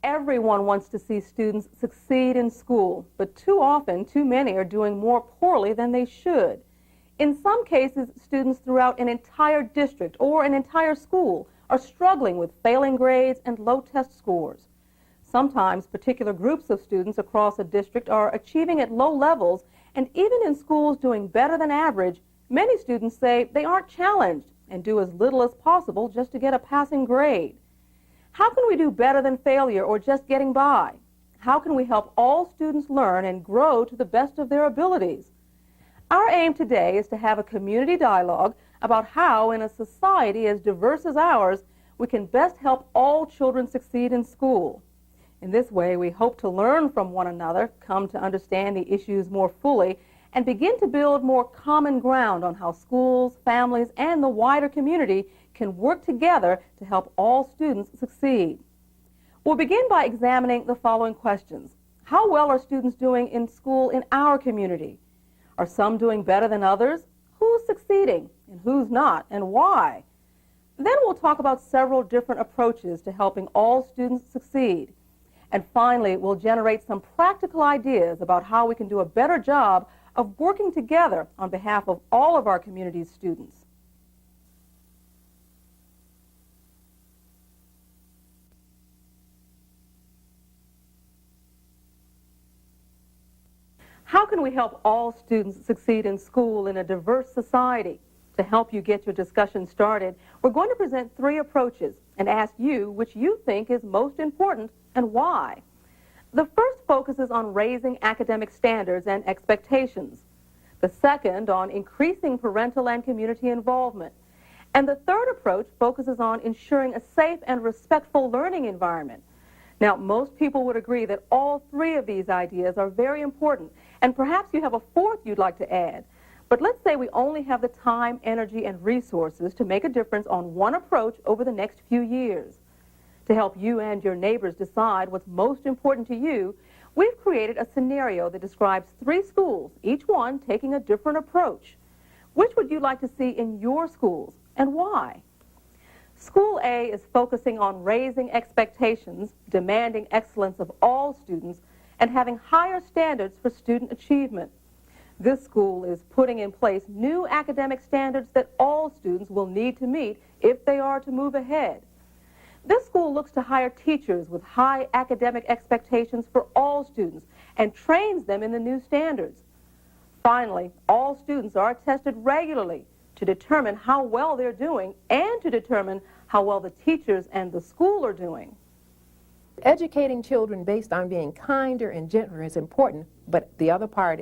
Everyone wants to see students succeed in school, but too often, too many are doing more poorly than they should. In some cases, students throughout an entire district or an entire school are struggling with failing grades and low test scores. Sometimes particular groups of students across a district are achieving at low levels, and even in schools doing better than average, many students say they aren't challenged and do as little as possible just to get a passing grade. How can we do better than failure or just getting by? How can we help all students learn and grow to the best of their abilities? Our aim today is to have a community dialogue about how, in a society as diverse as ours, we can best help all children succeed in school. In this way, we hope to learn from one another, come to understand the issues more fully, and begin to build more common ground on how schools, families, and the wider community can work together to help all students succeed. We'll begin by examining the following questions. How well are students doing in school in our community? Are some doing better than others? Who's succeeding and who's not, and why? Then we'll talk about several different approaches to helping all students succeed. And finally, we'll generate some practical ideas about how we can do a better job of working together on behalf of all of our community's students. How can we help all students succeed in school in a diverse society? To help you get your discussion started, we're going to present three approaches and ask you which you think is most important and why. The first focuses on raising academic standards and expectations. The second on increasing parental and community involvement. And the third approach focuses on ensuring a safe and respectful learning environment. Now, most people would agree that all three of these ideas are very important, and perhaps you have a fourth you'd like to add. But let's say we only have the time, energy, and resources to make a difference on one approach over the next few years. To help you and your neighbors decide what's most important to you, we've created a scenario that describes three schools, each one taking a different approach. Which would you like to see in your schools, and why? School A is focusing on raising expectations, demanding excellence of all students, and having higher standards for student achievement. This school is putting in place new academic standards that all students will need to meet if they are to move ahead. This school looks to hire teachers with high academic expectations for all students and trains them in the new standards. Finally, all students are tested regularly to determine how well they're doing and to determine how well the teachers and the school are doing. Educating children based on being kinder and gentler is important, but the other part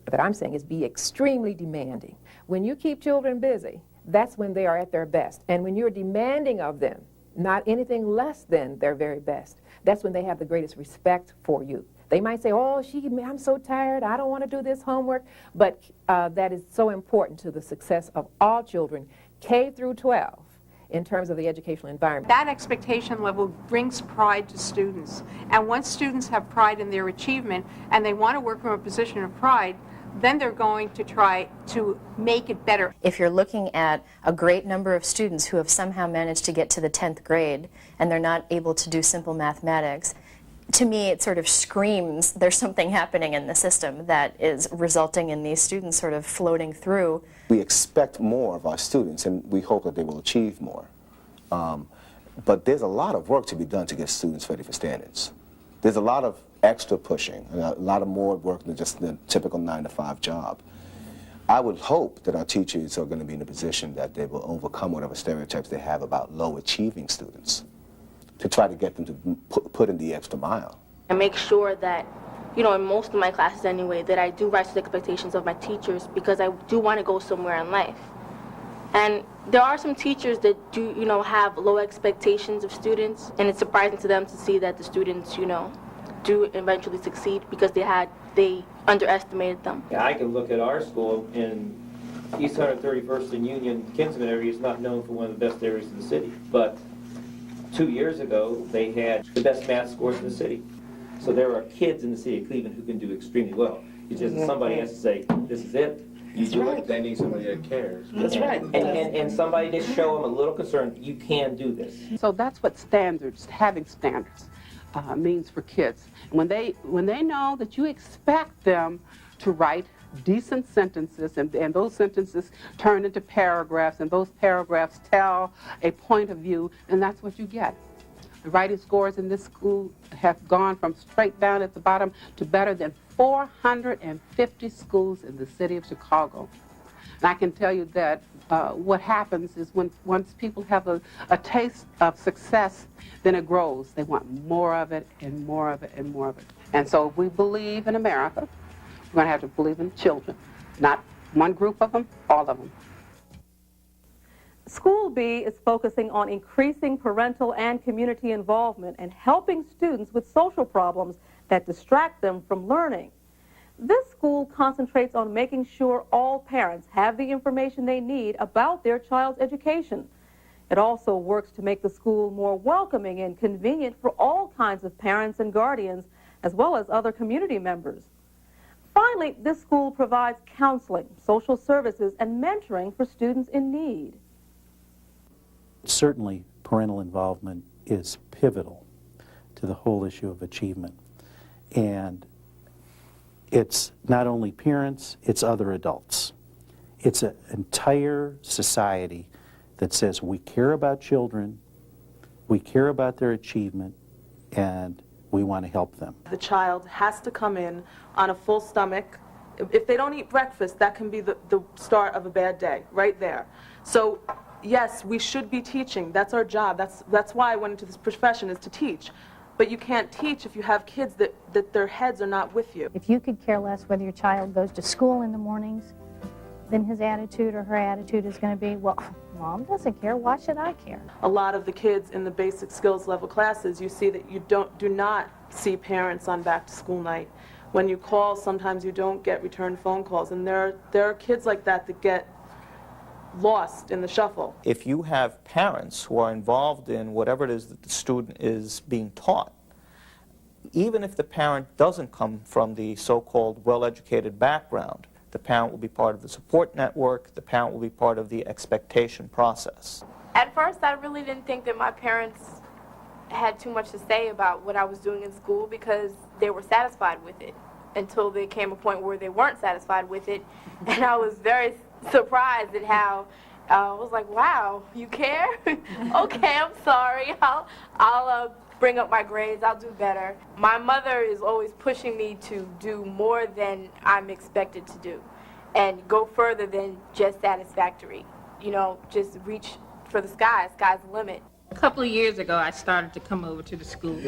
that I'm saying is be extremely demanding. When you keep children busy, that's when they are at their best. And when you're demanding of them, not anything less than their very best, that's when they have the greatest respect for you. They might say, oh, I'm so tired, I don't want to do this homework, but that is so important to the success of all children, K through 12, in terms of the educational environment. That expectation level brings pride to students, and once students have pride in their achievement and they want to work from a position of pride, then they're going to try to make it better. If you're looking at a great number of students who have somehow managed to get to the 10th grade and they're not able to do simple mathematics, to me it sort of screams there's something happening in the system that is resulting in these students sort of floating through. We expect more of our students and we hope that they will achieve more. But there's a lot of work to be done to get students ready for standards. There's a lot of extra pushing, a lot of more work than just the typical 9-to-5 job. I would hope that our teachers are going to be in a position that they will overcome whatever stereotypes they have about low achieving students to try to get them to put in the extra mile. I make sure that, in most of my classes anyway, that I do rise to the expectations of my teachers because I do want to go somewhere in life. And there are some teachers that do, have low expectations of students, and it's surprising to them to see that the students, do eventually succeed because they underestimated them. Yeah, I can look at our school in East 131st and Union. Kinsman area is not known for one of the best areas in the city, but 2 years ago they had the best math scores in the city. So there are kids in the city of Cleveland who can do extremely well. It's just somebody has to say, this is it. You do it, they need somebody that cares. That's right. And somebody to show them a little concern, you can do this. So that's what standards, having standards. means for kids. When they know that you expect them to write decent sentences, and those sentences turn into paragraphs, and those paragraphs tell a point of view, and that's what you get. The writing scores in this school have gone from straight down at the bottom to better than 450 schools in the city of Chicago. And I can tell you that what happens is once people have a taste of success, then it grows. They want more of it and more of it and more of it. And so if we believe in America, we're going to have to believe in children. Not one group of them, all of them. School B is focusing on increasing parental and community involvement and helping students with social problems that distract them from learning. This school concentrates on making sure all parents have the information they need about their child's education. It also works to make the school more welcoming and convenient for all kinds of parents and guardians, as well as other community members. Finally, this school provides counseling, social services, and mentoring for students in need. Certainly, parental involvement is pivotal to the whole issue of achievement. And it's not only parents, it's other adults. It's an entire society that says we care about children, we care about their achievement, and we want to help them. The child has to come in on a full stomach. If they don't eat breakfast, that can be the start of a bad day, right there. So, yes, we should be teaching. That's our job. That's why I went into this profession, is to teach. But you can't teach if you have kids that their heads are not with you. If you could care less whether your child goes to school in the mornings, then his attitude or her attitude is going to be, well, Mom doesn't care, why should I care? A lot of the kids in the basic skills level classes, you see that you do not see parents on back to school night. When you call, sometimes you don't get return phone calls, and there are kids like that get lost in the shuffle. If you have parents who are involved in whatever it is that the student is being taught, even if the parent doesn't come from the so-called well-educated background, the parent will be part of the support network, the parent will be part of the expectation process. At first, I really didn't think that my parents had too much to say about what I was doing in school because they were satisfied with it, until there came a point where they weren't satisfied with it, and I was very surprised at how I was like, wow, you care? Okay, I'm sorry. I'll bring up my grades. I'll do better. My mother is always pushing me to do more than I'm expected to do and go further than just satisfactory. You know, just reach for the sky. Sky's the limit. A couple of years ago, I started to come over to the school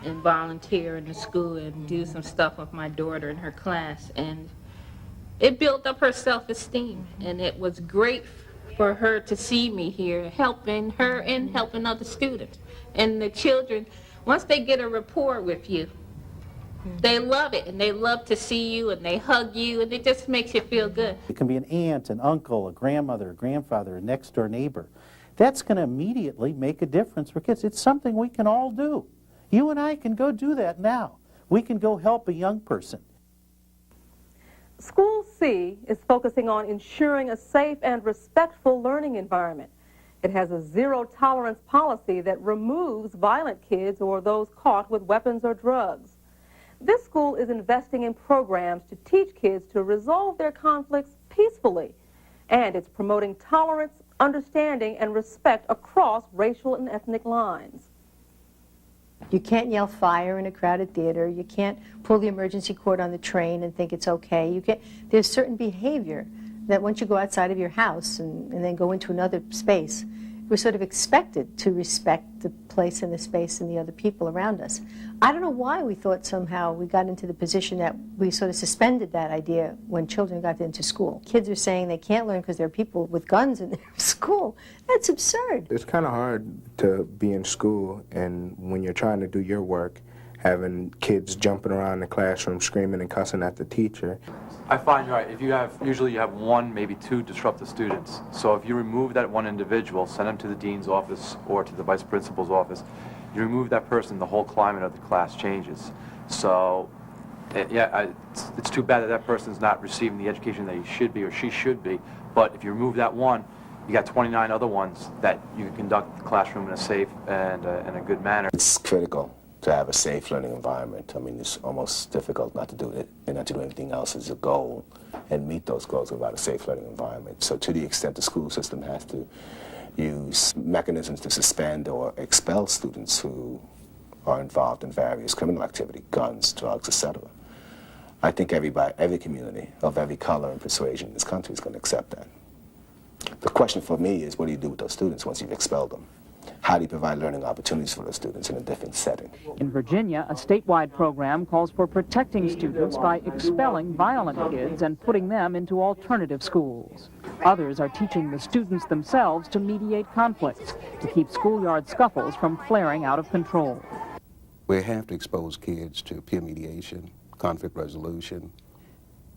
and volunteer in the school and do some stuff with my daughter in her class, and it built up her self-esteem, and it was great for her to see me here helping her and helping other students. And the children, once they get a rapport with you, they love it, and they love to see you, and they hug you, and it just makes you feel good. It can be an aunt, an uncle, a grandmother, a grandfather, a next-door neighbor. That's going to immediately make a difference for kids. It's something we can all do. You and I can go do that now. We can go help a young person. School C is focusing on ensuring a safe and respectful learning environment. It has a zero-tolerance policy that removes violent kids or those caught with weapons or drugs. This school is investing in programs to teach kids to resolve their conflicts peacefully, and it's promoting tolerance, understanding, and respect across racial and ethnic lines. You can't yell fire in a crowded theater. You can't pull the emergency cord on the train and think it's okay. There's certain behavior that once you go outside of your house and then go into another space, we're sort of expected to respect the place and the space and the other people around us. I don't know why we thought somehow we got into the position that we sort of suspended that idea when children got into school. Kids are saying they can't learn because there are people with guns in their school. That's absurd. It's kind of hard to be in school and when you're trying to do your work, having kids jumping around the classroom screaming and cussing at the teacher. I find, right, usually you have one, maybe two disruptive students. So if you remove that one individual, send them to the dean's office or to the vice principal's office, you remove that person, the whole climate of the class changes. So, it's too bad that that person's not receiving the education that he should be or she should be. But if you remove that one, you got 29 other ones that you can conduct the classroom in a safe and a good manner. It's critical to have a safe learning environment. I mean, it's almost difficult not to do it and not to do anything else as a goal and meet those goals without a safe learning environment. So to the extent the school system has to use mechanisms to suspend or expel students who are involved in various criminal activity, guns, drugs, etc., I think every community of every color and persuasion in this country is going to accept that. The question for me is, what do you do with those students once you've expelled them? How do you provide learning opportunities for those students in a different setting? In Virginia, a statewide program calls for protecting students by expelling violent kids and putting them into alternative schools. Others are teaching the students themselves to mediate conflicts, to keep schoolyard scuffles from flaring out of control. We have to expose kids to peer mediation, conflict resolution,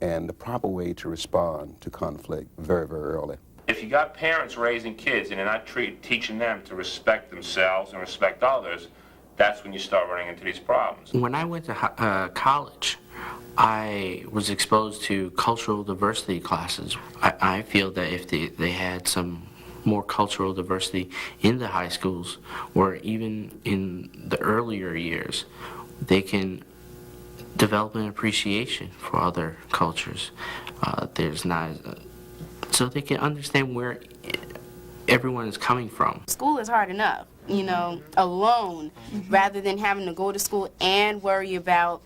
and the proper way to respond to conflict very, very early. If you got parents raising kids and they're not teaching them to respect themselves and respect others, that's when you start running into these problems. When I went to college, I was exposed to cultural diversity classes. I feel that if they had some more cultural diversity in the high schools or even in the earlier years, they can develop an appreciation for other cultures. So they can understand where everyone is coming from. School is hard enough, you know, alone, rather than having to go to school and worry about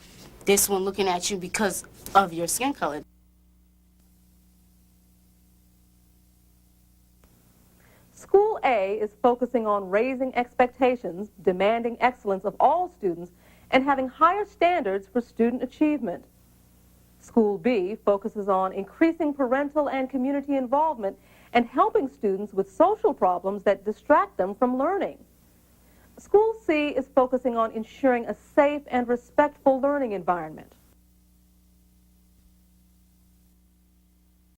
this one looking at you because of your skin color. School A is focusing on raising expectations, demanding excellence of all students, and having higher standards for student achievement. School B focuses on increasing parental and community involvement and helping students with social problems that distract them from learning. School C is focusing on ensuring a safe and respectful learning environment.